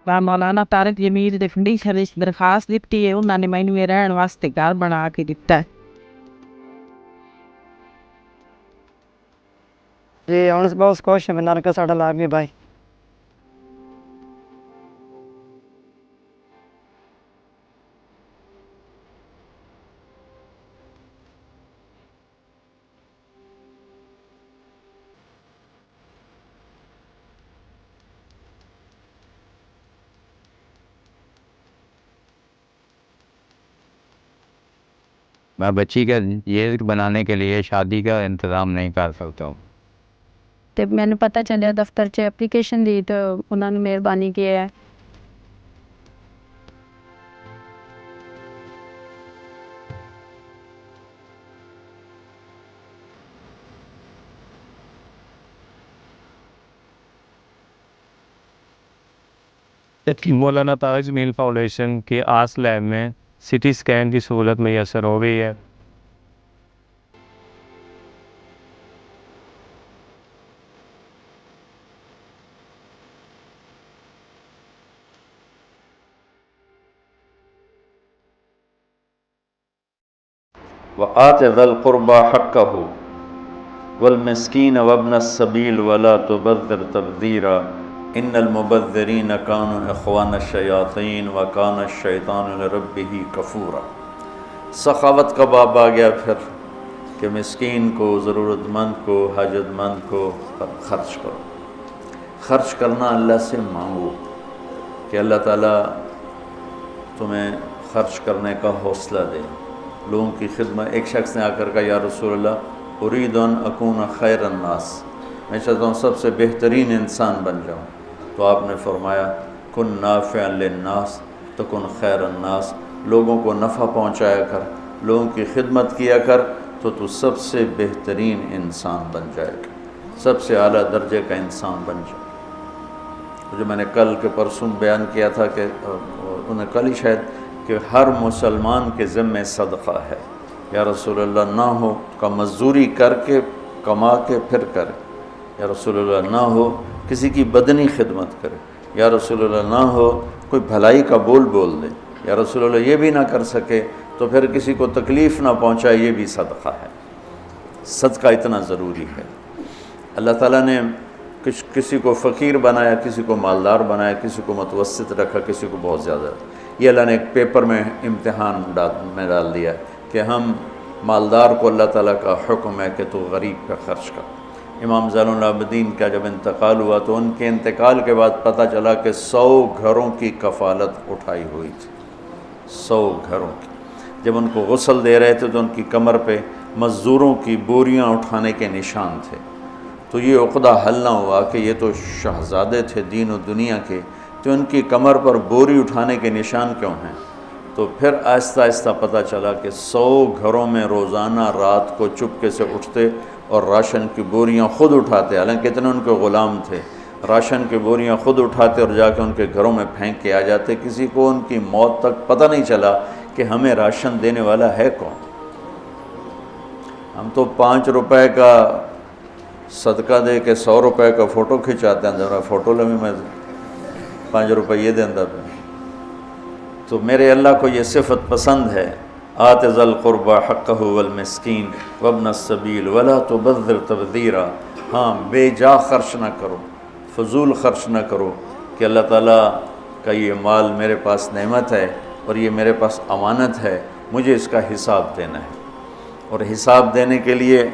مولانا طارق جمیل ਦੇ ਫੰਡੀਸ਼ਰ ਇਸ ਦਰਖਾਸਤ ਦਿੱਤੀ ਹੈ, ਉਹਨਾਂ ਨੇ ਮੈਨੂੰ ਇਹ ਰਹਿਣ ਵਾਸਤੇ ਘਰ ਬਣਾ ਕੇ ਦਿੱਤਾ ਹੈ. جی ہوں بہت خوش ہیں نلکا ساڈا لاگ گئے بھائی. میں بچی کا یہ بنانے کے لیے شادی کا انتظام نہیں کر سکتا ہوں. ਤੇ ਮੈਨੂੰ ਪਤਾ ਚੱਲਿਆ ਦਫ਼ਤਰ 'ਚ ਐਪਲੀਕੇਸ਼ਨ ਦੀ ਤਾਂ ਉਹਨਾਂ ਨੇ ਮਿਹਰਬਾਨੀ ਕੀ ਹੈ. مولانا طارق جمیل فاؤنڈیشن کے آس لیب میں سی ٹی اسکین کی سہولت میسر ہو گئی ہے. وآت ذا القربى حقه والمسكين وابن السبيل ولا تبذر تبذيرا ان المبذرين كانوا اخوان الشياطين وكان الشيطان لربه كفورا. سخاوت کا باب آ گیا پھر کہ مسکین کو، ضرورت مند کو، حاجت مند کو خرچ کرو. خرچ کرنا اللہ سے مانگو کہ اللہ تعالیٰ تمہیں خرچ کرنے کا حوصلہ دے. لوگوں کی خدمت. ایک شخص نے آ کر کہا یا رسول اللہ اريد ان اکون خیر الناس، میں چاہتا ہوں سب سے بہترین انسان بن جاؤں. تو آپ نے فرمایا کن نافعا للناس تکن خیر الناس، لوگوں کو نفع پہنچایا کر، لوگوں کی خدمت کیا کر تو سب سے بہترین انسان بن جائے گا، سب سے اعلیٰ درجے کا انسان بن جائے. جو میں نے کل کے پرسوں بیان کیا تھا کہ انہیں کل ہی شاید کہ ہر مسلمان کے ذمہ صدقہ ہے. یا رسول اللہ نہ ہو کا مزدوری کر کے کما کے پھر کرے. یا رسول اللہ نہ ہو کسی کی بدنی خدمت کرے. یا رسول اللہ نہ ہو کوئی بھلائی کا بول دے. یا رسول اللہ یہ بھی نہ کر سکے تو پھر کسی کو تکلیف نہ پہنچائے، یہ بھی صدقہ ہے. صدقہ اتنا ضروری ہے. اللہ تعالیٰ نے کسی کو فقیر بنایا، کسی کو مالدار بنایا، کسی کو متوسط رکھا، کسی کو بہت زیادہ. یہ اللہ نے ایک پیپر میں امتحان میں ڈال دیا کہ ہم مالدار کو اللہ تعالیٰ کا حکم ہے کہ تو غریب پہ خرچ کر. امام زین العابدین کا جب انتقال ہوا تو ان کے انتقال کے بعد پتہ چلا کہ 100 گھروں کی کفالت اٹھائی ہوئی تھی. 100 گھروں کی. جب ان کو غسل دے رہے تھے تو ان کی کمر پہ مزدوروں کی بوریاں اٹھانے کے نشان تھے. تو یہ عقدہ حل نہ ہوا کہ یہ تو شہزادے تھے دین و دنیا کے، تو ان کی کمر پر بوری اٹھانے کے نشان کیوں ہیں؟ تو پھر آہستہ آہستہ پتہ چلا کہ 100 گھروں میں روزانہ رات کو چپکے سے اٹھتے اور راشن کی بوریاں خود اٹھاتے. حالانکہ اتنے ان کے غلام تھے، راشن کی بوریاں خود اٹھاتے اور جا کے ان کے گھروں میں پھینک کے آ جاتے. کسی کو ان کی موت تک پتہ نہیں چلا کہ ہمیں راشن دینے والا ہے کون. ہم تو 5 روپے کا صدقہ دے کے 100 روپے کا فوٹو کھنچاتے ہیں. ذرا فوٹو لگی میں 5 روپے یہ دیں. تو میرے اللہ کو یہ صفت پسند ہے. آت ذا القربى حقه والمسکین وابن السبیل ولا تبذر تبذیرا. ہاں بے جا خرچ نہ کرو، فضول خرچ نہ کرو کہ اللہ تعالیٰ کا یہ مال میرے پاس نعمت ہے اور یہ میرے پاس امانت ہے، مجھے اس کا حساب دینا ہے. اور حساب دینے کے لیے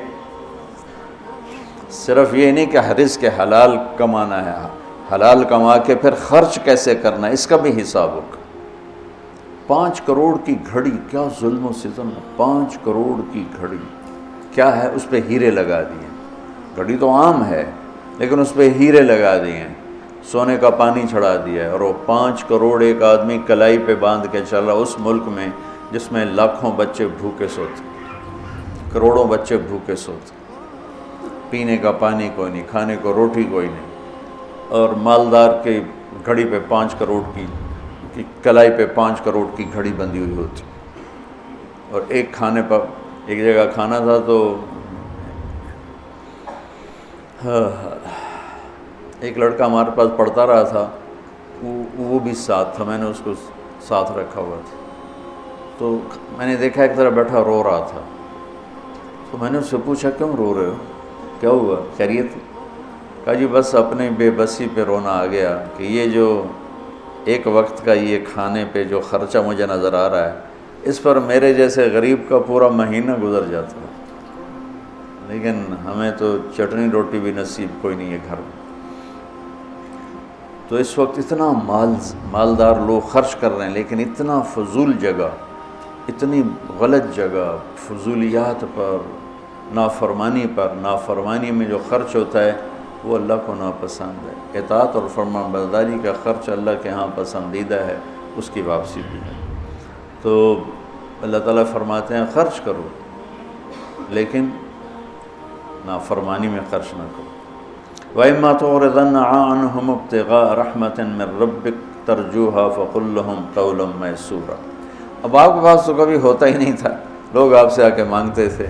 صرف یہ نہیں کہ رزق حلال کمانا ہے، حلال کما کے پھر خرچ کیسے کرنا ہے اس کا بھی حساب ہوگا. 5 کروڑ کی گھڑی، کیا ظلم و ستم ہے. 5 کروڑ کی گھڑی کیا ہے؟ اس پہ ہیرے لگا دیے. گھڑی تو عام ہے لیکن اس پہ ہیرے لگا دیے ہیں، سونے کا پانی چڑھا دیا ہے. اور وہ 5 کروڑ ایک آدمی کلائی پہ باندھ کے چل رہا اس ملک میں جس میں لاکھوں بچے بھوکے سوتے، کروڑوں بچے بھوکے سوتے، پینے کا پانی کوئی نہیں، کھانے کو روٹی کوئی نہیں. اور مالدار کے گھڑی پہ 5 کروڑ کی کلائی پہ 5 کروڑ کی گھڑی بندھی ہوئی ہوتی. اور ایک کھانے پر ایک جگہ کھانا تھا تو ایک لڑکا ہمارے پاس پڑھتا رہا تھا وہ بھی ساتھ تھا، میں نے اس کو ساتھ رکھا ہوا تھا، تو میں نے دیکھا ایک طرف بیٹھا رو رہا تھا، تو میں نے اس سے پوچھا کیوں رو رہے ہو، کیا ہوا، خیریت؟ کہا جی بس اپنے بے بسی پہ رونا آ گیا کہ یہ جو ایک وقت کا یہ کھانے پہ جو خرچہ مجھے نظر آ رہا ہے، اس پر میرے جیسے غریب کا پورا مہینہ گزر جاتا ہے، لیکن ہمیں تو چٹنی روٹی بھی نصیب کوئی نہیں ہے گھر میں۔ تو اس وقت اتنا مالدار لوگ خرچ کر رہے ہیں، لیکن اتنا فضول جگہ، اتنی غلط جگہ، فضولیات پر، نافرمانی میں جو خرچ ہوتا ہے وہ اللہ کو ناپسند ہے۔ اطاعت اور فرمان برداری کا خرچ اللہ کے ہاں پسندیدہ ہے، اس کی واپسی بھی ہے۔ تو اللہ تعالیٰ فرماتے ہیں خرچ کرو، لیکن نافرمانی میں خرچ نہ کرو۔ وَإِمَّا تُعْرِضَنَّ عَنْهُمُ ابْتِغَاءَ رَحْمَةٍ مِّن رَّبِّكَ تَرْجُوهَا فَقُل لَّهُمْ قَوْلًا مَّيْسُورًا۔ اب آپ کے پاس تو کبھی ہوتا ہی نہیں تھا، لوگ آپ سے آ کے مانگتے تھے،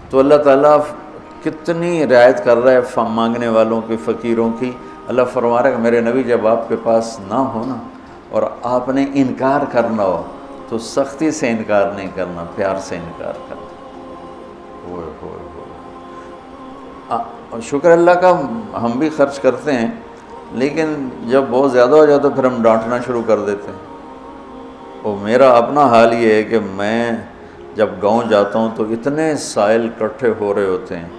تو اللہ تعالیٰ کتنی رعایت کر رہا ہے مانگنے والوں کی، فقیروں کی۔ اللہ فرما رہا ہے کہ میرے نبی جب آپ کے پاس نہ ہونا اور آپ نے انکار کرنا ہو تو سختی سے انکار نہیں کرنا، پیار سے انکار کرنا۔ ہوئے ہوئے اور شکر اللہ کا ہم بھی خرچ کرتے ہیں، لیکن جب بہت زیادہ ہو جائے تو پھر ہم ڈانٹنا شروع کر دیتے ہیں۔ اور میرا اپنا حال یہ ہے کہ میں جب گاؤں جاتا ہوں تو اتنے سائل اکٹھے ہو رہے ہوتے ہیں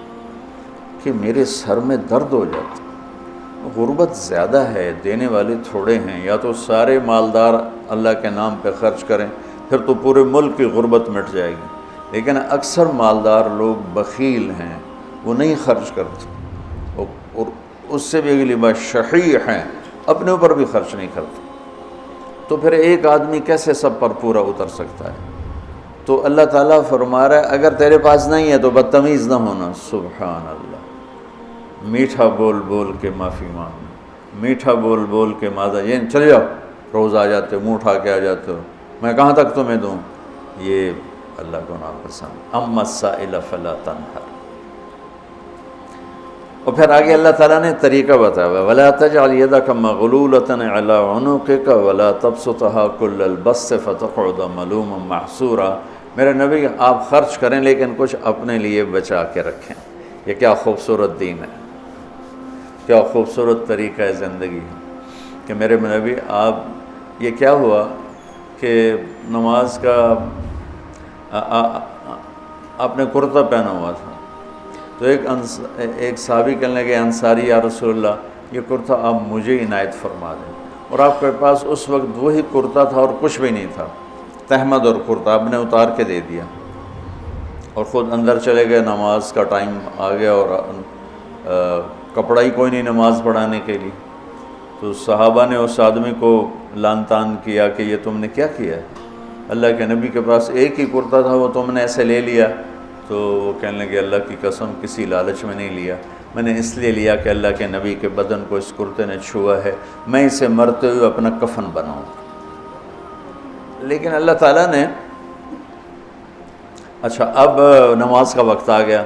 کہ میرے سر میں درد ہو جاتا ہے۔ غربت زیادہ ہے، دینے والے تھوڑے ہیں، یا تو سارے مالدار اللہ کے نام پہ خرچ کریں، پھر تو پورے ملک کی غربت مٹ جائے گی، لیکن اکثر مالدار لوگ بخیل ہیں، وہ نہیں خرچ کرتے، اور اس سے بھی اگلی بات شحیح ہیں، اپنے اوپر بھی خرچ نہیں کرتے۔ تو پھر ایک آدمی کیسے سب پر پورا اتر سکتا ہے؟ تو اللہ تعالیٰ فرما رہا ہے اگر تیرے پاس نہیں ہے تو بدتمیز نہ ہونا۔ سبحان اللہ، میٹھا بول بول کے معافی مانگنا، میٹھا بول بول کے یہ چلے جاؤ، روز آ جاتے ہو، منہ اٹھا کے آ جاتے ہو، میں کہاں تک تمہیں دوں، یہ اللہ کو ناپسند۔ اما السائل فلا تنہر۔ اور پھر آگے اللہ تعالیٰ نے طریقہ بتایا ہوا، وَلَا تَجْعَلْ يَدَكَ مَغْلُولَةً عَلَىٰ عُنُقِكَ وَلَا تَبْسُطْهَا كُلَّ الْبَسْطِ فَتَقْعُدَ مَلُومًا مَحْسُورًا۔ میرے نبی آپ خرچ کریں لیکن کچھ اپنے لیے بچا کے رکھیں۔ یہ کیا خوبصورت دین ہے، کیا خوبصورت طریقہ ہے زندگی کہ میرے نبی آپ، یہ کیا ہوا کہ نماز کا آپ نے کرتا پہنا ہوا تھا، تو ایک صحابی کہنے لگے انصاری یا رسول اللہ یہ کرتا آپ مجھے عنایت فرما دیں، اور آپ کے پاس اس وقت وہی کرتا تھا اور کچھ بھی نہیں تھا، تہمد اور کرتا آپ نے اتار کے دے دیا اور خود اندر چلے گئے، نماز کا ٹائم آ گیا اور کپڑا ہی کوئی نہیں نماز پڑھانے کے لیے۔ تو صحابہ نے اس آدمی کو لان تان کیا کہ یہ تم نے کیا کیا ہے، اللہ کے نبی کے پاس ایک ہی کرتا تھا وہ تم نے ایسے لے لیا۔ تو وہ کہنے لگے اللہ کی قسم کسی لالچ میں نہیں لیا، میں نے اس لیے لیا کہ اللہ کے نبی کے بدن کو اس کرتے نے چھوا ہے، میں اسے مرتے ہوئے اپنا کفن بناؤں۔ لیکن اللہ تعالیٰ نے اچھا اب نماز کا وقت آ گیا،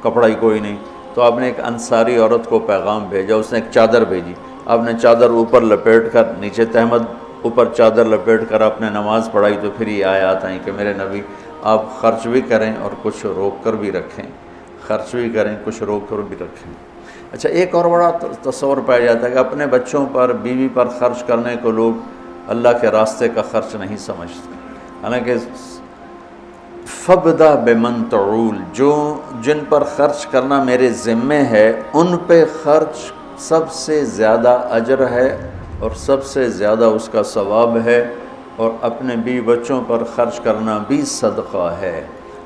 کپڑا ہی کوئی نہیں، تو آپ نے ایک انصاری عورت کو پیغام بھیجا، اس نے ایک چادر بھیجی، آپ نے چادر اوپر لپیٹ کر، نیچے تہمد اوپر چادر لپیٹ کر آپ نے نماز پڑھائی۔ تو پھر یہ آیات آئیں کہ میرے نبی آپ خرچ بھی کریں اور کچھ روک کر بھی رکھیں، خرچ بھی کریں کچھ روک کر بھی رکھیں۔ اچھا ایک اور بڑا تصور پایا جاتا ہے کہ اپنے بچوں پر، بیوی پر خرچ کرنے کو لوگ اللہ کے راستے کا خرچ نہیں سمجھتے، حالانکہ فَبْدَأْ بِمَنْ تَعُولُ، جن پر خرچ کرنا میرے ذمے ہے ان پہ خرچ سب سے زیادہ اجر ہے اور سب سے زیادہ اس کا ثواب ہے، اور اپنے بیوی بچوں پر خرچ کرنا بھی صدقہ ہے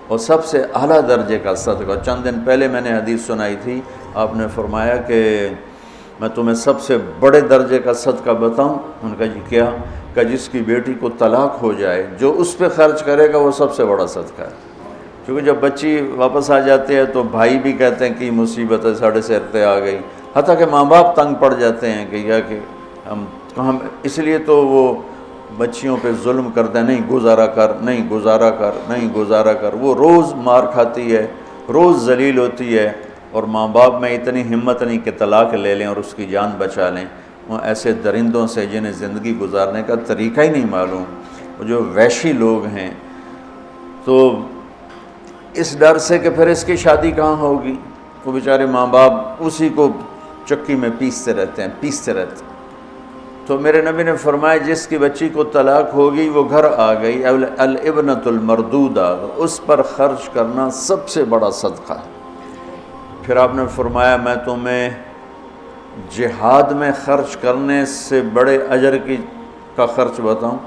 اور سب سے اعلیٰ درجے کا صدقہ۔ چند دن پہلے میں نے حدیث سنائی تھی، آپ نے فرمایا کہ میں تمہیں سب سے بڑے درجے کا صدقہ بتاؤں؟ ان کا جی کیا؟ کہ جس کی بیٹی کو طلاق ہو جائے جو اس پہ خرچ کرے گا وہ سب سے بڑا صدقہ ہے، کیونکہ جب بچی واپس آ جاتی ہے تو بھائی بھی کہتے ہیں کہ مصیبت ہے ساڑھے سر پہ آ گئی، حتیٰ کہ ماں باپ تنگ پڑ جاتے ہیں کہ اس لیے تو وہ بچیوں پہ ظلم کرتے ہیں، نہیں گزارا کر، نہیں گزارا کر، نہیں گزارا کر، وہ روز مار کھاتی ہے، روز ذلیل ہوتی ہے، اور ماں باپ میں اتنی ہمت نہیں کہ طلاق لے لیں اور اس کی جان بچا لیں۔ وہ ایسے درندوں سے جنہیں زندگی گزارنے کا طریقہ ہی نہیں معلوم، وہ جو وحشی لوگ ہیں، تو اس ڈر سے کہ پھر اس کی شادی کہاں ہوگی، وہ بیچارے ماں باپ اسی کو چکی میں پیستے رہتے ہیں۔ تو میرے نبی نے فرمایا جس کی بچی کو طلاق ہوگی وہ گھر آ گئی، الابنۃ المردودہ، اس پر خرچ کرنا سب سے بڑا صدقہ ہے۔ پھر آپ نے فرمایا میں تمہیں جہاد میں خرچ کرنے سے بڑے اجر کا خرچ بتاؤں؟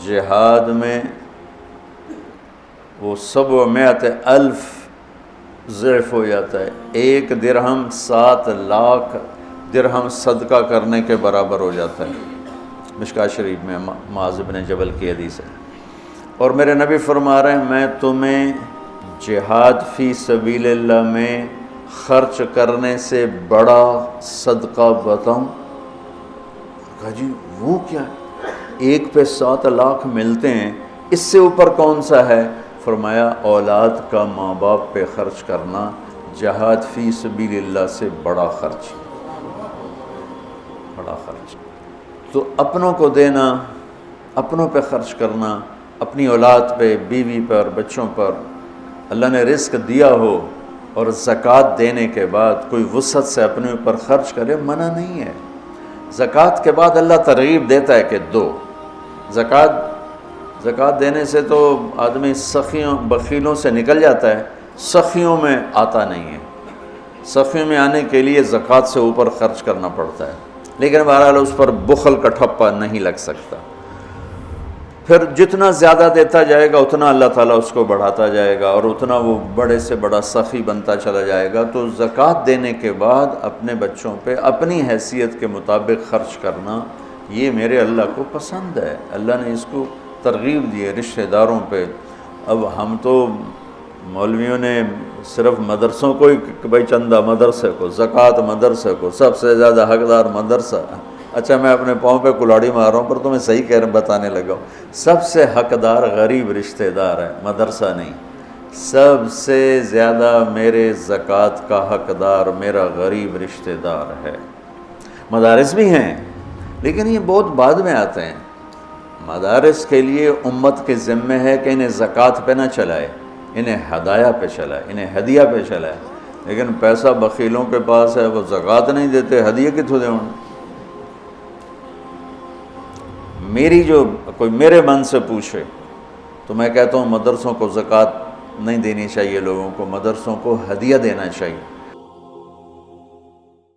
جہاد میں وہ 700,000 ضعف ہو جاتا ہے، 1 درہم 7 لاکھ درہم صدقہ کرنے کے برابر ہو جاتا ہے۔ مشکاۃ شریف میں معاذ بن جبل کی حدیث ہے۔ اور میرے نبی فرما رہے ہیں میں تمہیں جہاد فی سبیل اللہ میں خرچ کرنے سے بڑا صدقہ بتاؤں؟ کہا جی وہ کیا ہے؟ 1 پہ 7 لاکھ ملتے ہیں، اس سے اوپر کون سا ہے؟ فرمایا اولاد کا ماں باپ پہ خرچ کرنا جہاد فی سبیل اللہ سے بڑا خرچ۔ تو اپنوں کو دینا، اپنوں پہ خرچ کرنا، اپنی اولاد پہ، بیوی پر، بچوں پر اللہ نے رزق دیا ہو اور زکوٰۃ دینے کے بعد کوئی وسعت سے اپنے اوپر خرچ کرے، منع نہیں ہے۔ زکوٰۃ کے بعد اللہ ترغیب دیتا ہے کہ دو۔ زکوٰۃ دینے سے تو آدمی سخیوں بخیلوں سے نکل جاتا ہے، سخیوں میں آتا نہیں ہے۔ سخیوں میں آنے کے لیے زکوٰۃ سے اوپر خرچ کرنا پڑتا ہے، لیکن بہرحال اس پر بخل کا ٹھپا نہیں لگ سکتا۔ پھر جتنا زیادہ دیتا جائے گا اتنا اللہ تعالیٰ اس کو بڑھاتا جائے گا اور اتنا وہ بڑے سے بڑا سخی بنتا چلا جائے گا۔ تو زکوٰۃ دینے کے بعد اپنے بچوں پہ اپنی حیثیت کے مطابق خرچ کرنا یہ میرے اللہ کو پسند ہے، اللہ نے اس کو ترغیب دی ہے۔ رشتہ داروں پہ اب ہم تو مولویوں نے صرف مدرسوں کو ہی کہ بھائی چندہ مدرسے کو، زکوٰۃ مدرسے کو، سب سے زیادہ حقدار مدرسہ۔ اچھا میں اپنے پاؤں پہ کلاڑی مار رہا ہوں پر تمہیں صحیح کہہ بتانے لگا ہوں، سب سے حقدار غریب رشتہ دار ہے، مدرسہ نہیں۔ سب سے زیادہ میرے زکوٰۃ کا حقدار میرا غریب رشتہ دار ہے۔ مدارس بھی ہیں لیکن یہ بہت بعد میں آتے ہیں۔ مدارس کے لیے امت کے ذمہ ہے کہ انہیں زکوٰۃ پہ نہ چلائے، انہیں ہدایہ پہ چلائے، انہیں ہدیہ پہ چلائے۔ لیکن پیسہ بخیلوں کے پاس ہے، وہ زکوٰۃ نہیں دیتے، ہدیہ کتوں دیں؟ کوئی میرے من سے پوچھے تو میں کہتا ہوں مدرسوں کو زکوٰۃ نہیں دینی چاہیے، لوگوں کو مدرسوں کو ہدیہ دینا چاہیے۔